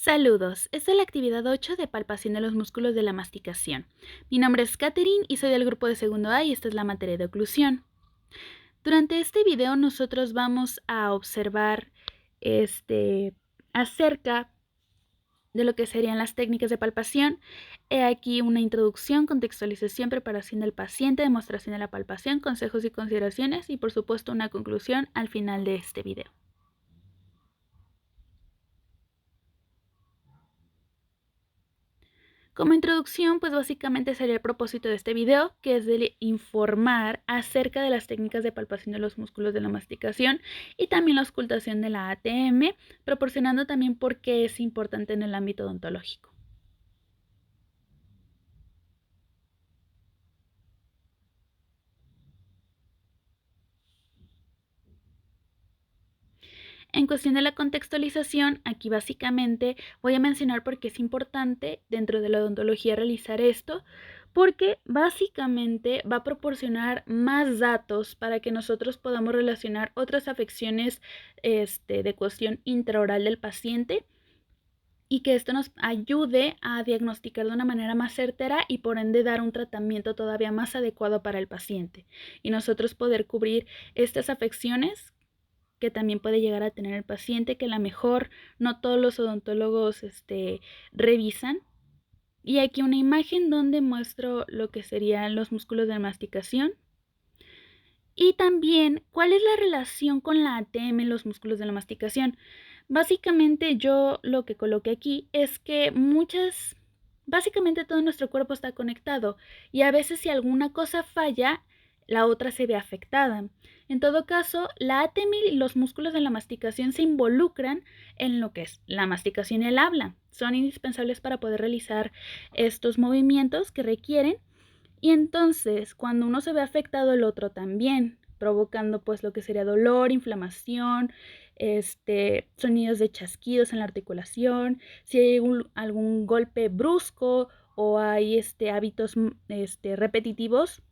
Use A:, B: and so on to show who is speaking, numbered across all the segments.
A: Saludos, esta es la actividad 8 de palpación de los músculos de la masticación. Mi nombre es Katherine y soy del grupo de segundo A y esta es la materia de oclusión. Durante este video nosotros vamos a observar acerca de lo que serían las técnicas de palpación. He aquí una introducción, contextualización, preparación del paciente, demostración de la palpación, consejos y consideraciones y por supuesto una conclusión al final de este video. Como introducción, pues básicamente sería el propósito de este video, que es de informar acerca de las técnicas de palpación de los músculos de la masticación y también la auscultación de la ATM, proporcionando también por qué es importante en el ámbito odontológico. En cuestión de la contextualización, aquí básicamente voy a mencionar por qué es importante dentro de la odontología realizar esto, porque básicamente va a proporcionar más datos para que nosotros podamos relacionar otras afecciones de cuestión intraoral del paciente y que esto nos ayude a diagnosticar de una manera más certera y por ende dar un tratamiento todavía más adecuado para el paciente y nosotros poder cubrir estas afecciones que también puede llegar a tener el paciente, que a lo mejor no todos los odontólogos revisan. Y aquí una imagen donde muestro lo que serían los músculos de masticación. Y también, ¿cuál es la relación con la ATM en los músculos de la masticación? Básicamente yo lo que coloqué aquí es que básicamente todo nuestro cuerpo está conectado y a veces si alguna cosa falla, la otra se ve afectada. En todo caso, la ATM y los músculos de la masticación se involucran en lo que es la masticación y el habla. Son indispensables para poder realizar estos movimientos que requieren y entonces, cuando uno se ve afectado, el otro también, provocando pues lo que sería dolor, inflamación, sonidos de chasquidos en la articulación, si hay algún golpe brusco o hay hábitos repetitivos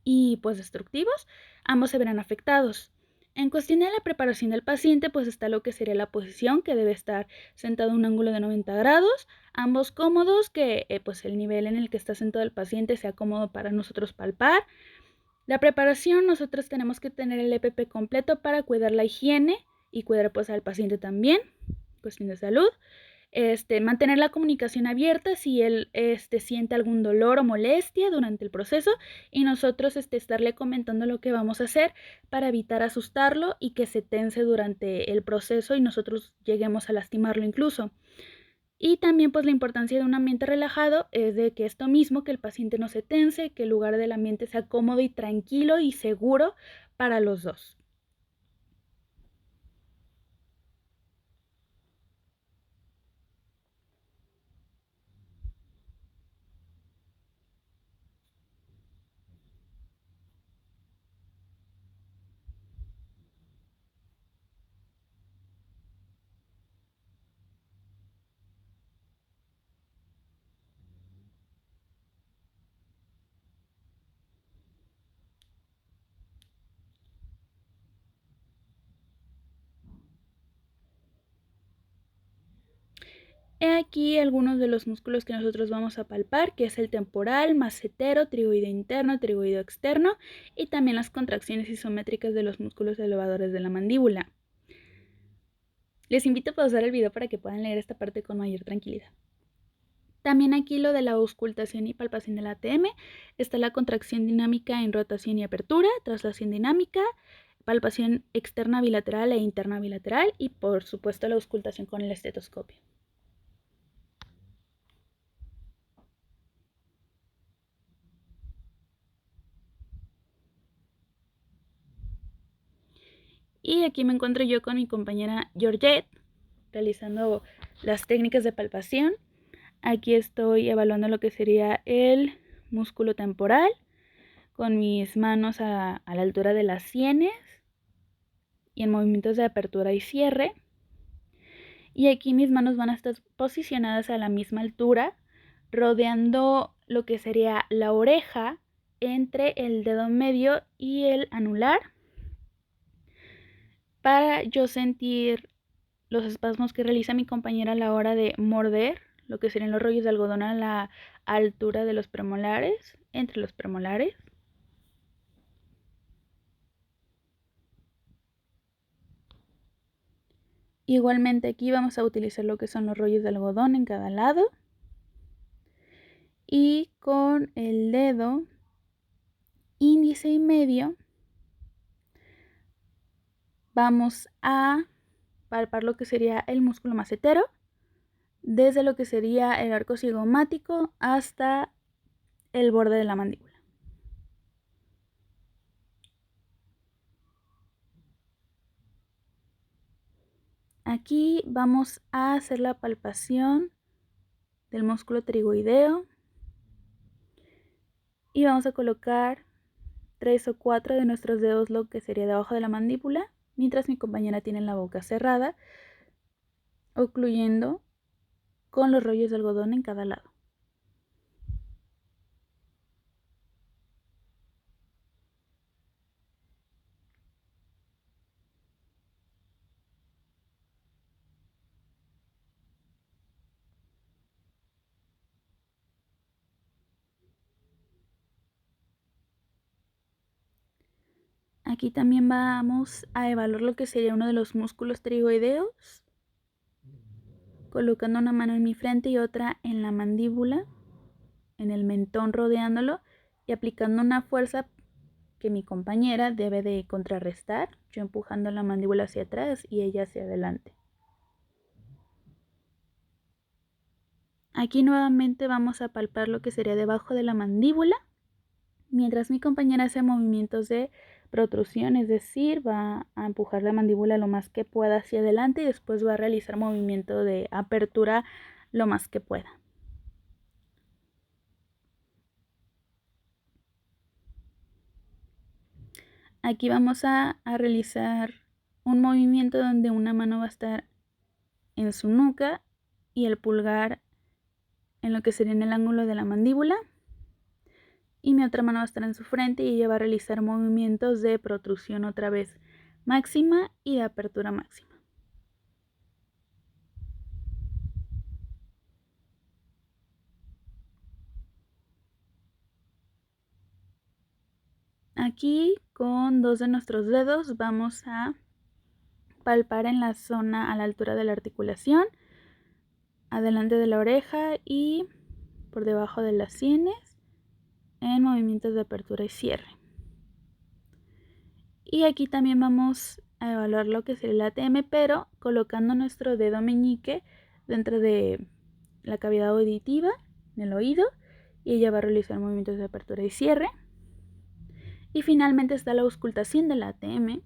A: y pues destructivos, ambos se verán afectados. En cuestión de la preparación del paciente, pues está lo que sería la posición, que debe estar sentado en un ángulo de 90 grados, ambos cómodos, que pues el nivel en el que está sentado el paciente sea cómodo para nosotros palpar. La preparación, nosotros tenemos que tener el EPP completo para cuidar la higiene y cuidar pues al paciente también, cuestión de salud. Mantener la comunicación abierta si él siente algún dolor o molestia durante el proceso y nosotros estarle comentando lo que vamos a hacer para evitar asustarlo y que se tense durante el proceso y nosotros lleguemos a lastimarlo incluso. Y también pues la importancia de un ambiente relajado es de que esto mismo, que el paciente no se tense, que el lugar del ambiente sea cómodo y tranquilo y seguro para los dos. He aquí algunos de los músculos que nosotros vamos a palpar, que es el temporal, macetero, trigoideo interno, trigoideo externo y también las contracciones isométricas de los músculos elevadores de la mandíbula. Les invito a pausar el video para que puedan leer esta parte con mayor tranquilidad. También aquí lo de la auscultación y palpación de la ATM, está la contracción dinámica en rotación y apertura, traslación dinámica, palpación externa bilateral e interna bilateral y por supuesto la auscultación con el estetoscopio. Y aquí me encuentro yo con mi compañera Georgette realizando las técnicas de palpación. Aquí estoy evaluando lo que sería el músculo temporal con mis manos a la altura de las sienes y en movimientos de apertura y cierre. Y aquí mis manos van a estar posicionadas a la misma altura, rodeando lo que sería la oreja entre el dedo medio y el anular para yo sentir los espasmos que realiza mi compañera a la hora de morder lo que serían los rollos de algodón a la altura de los premolares, entre los premolares. Igualmente aquí vamos a utilizar lo que son los rollos de algodón en cada lado. Y con el dedo índice y medio vamos a palpar lo que sería el músculo macetero, desde lo que sería el arco cigomático hasta el borde de la mandíbula. Aquí vamos a hacer la palpación del músculo pterigoideo y vamos a colocar 3 o 4 de nuestros dedos lo que sería debajo de la mandíbula, mientras mi compañera tiene la boca cerrada, ocluyendo con los rollos de algodón en cada lado. Aquí también vamos a evaluar lo que sería uno de los músculos pterigoideos, colocando una mano en mi frente y otra en la mandíbula, en el mentón rodeándolo y aplicando una fuerza que mi compañera debe de contrarrestar, yo empujando la mandíbula hacia atrás y ella hacia adelante. Aquí nuevamente vamos a palpar lo que sería debajo de la mandíbula, mientras mi compañera hace movimientos de protrusión, es decir, va a empujar la mandíbula lo más que pueda hacia adelante y después va a realizar movimiento de apertura lo más que pueda. Aquí vamos a realizar un movimiento donde una mano va a estar en su nuca y el pulgar en lo que sería en el ángulo de la mandíbula, y mi otra mano va a estar en su frente y ella va a realizar movimientos de protrusión otra vez máxima y de apertura máxima. Aquí con 2 de nuestros dedos vamos a palpar en la zona a la altura de la articulación, adelante de la oreja y por debajo de las sienes en movimientos de apertura y cierre. Y aquí también vamos a evaluar lo que es el ATM, pero colocando nuestro dedo meñique dentro de la cavidad auditiva, en el oído, y ella va a realizar movimientos de apertura y cierre. Y finalmente está la auscultación del ATM,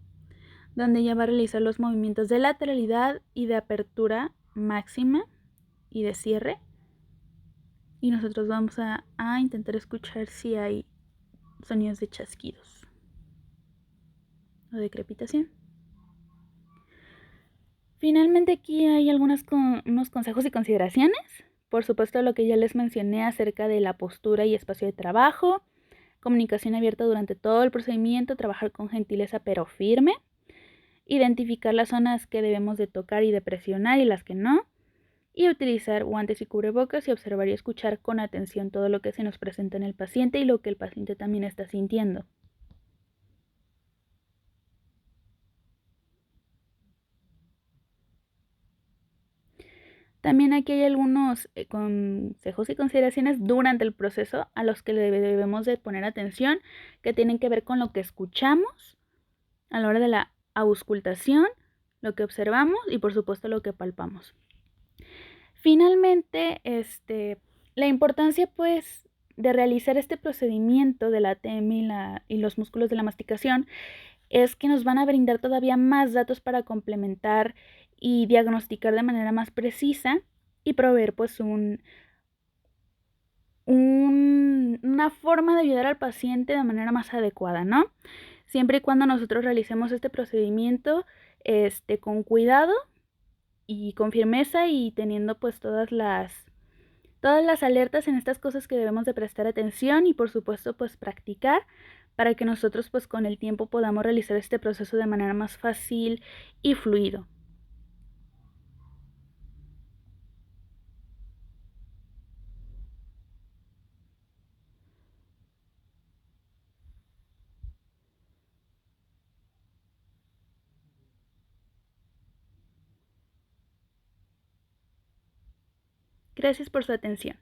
A: donde ella va a realizar los movimientos de lateralidad y de apertura máxima y de cierre. Y nosotros vamos a intentar escuchar si hay sonidos de chasquidos o de crepitación. Finalmente aquí hay unos consejos y consideraciones. Por supuesto, lo que ya les mencioné acerca de la postura y espacio de trabajo, comunicación abierta durante todo el procedimiento, trabajar con gentileza pero firme, identificar las zonas que debemos de tocar y de presionar y las que no, y utilizar guantes y cubrebocas y observar y escuchar con atención todo lo que se nos presenta en el paciente y lo que el paciente también está sintiendo. También aquí hay algunos consejos y consideraciones durante el proceso a los que debemos de poner atención, que tienen que ver con lo que escuchamos a la hora de la auscultación, lo que observamos y por supuesto lo que palpamos. Finalmente, la importancia pues de realizar este procedimiento de la ATM y los músculos de la masticación es que nos van a brindar todavía más datos para complementar y diagnosticar de manera más precisa y proveer pues una forma de ayudar al paciente de manera más adecuada, ¿no? Siempre y cuando nosotros realicemos este procedimiento con cuidado y con firmeza y teniendo pues todas las alertas en estas cosas que debemos de prestar atención y por supuesto pues practicar para que nosotros pues con el tiempo podamos realizar este proceso de manera más fácil y fluido. Gracias por su atención.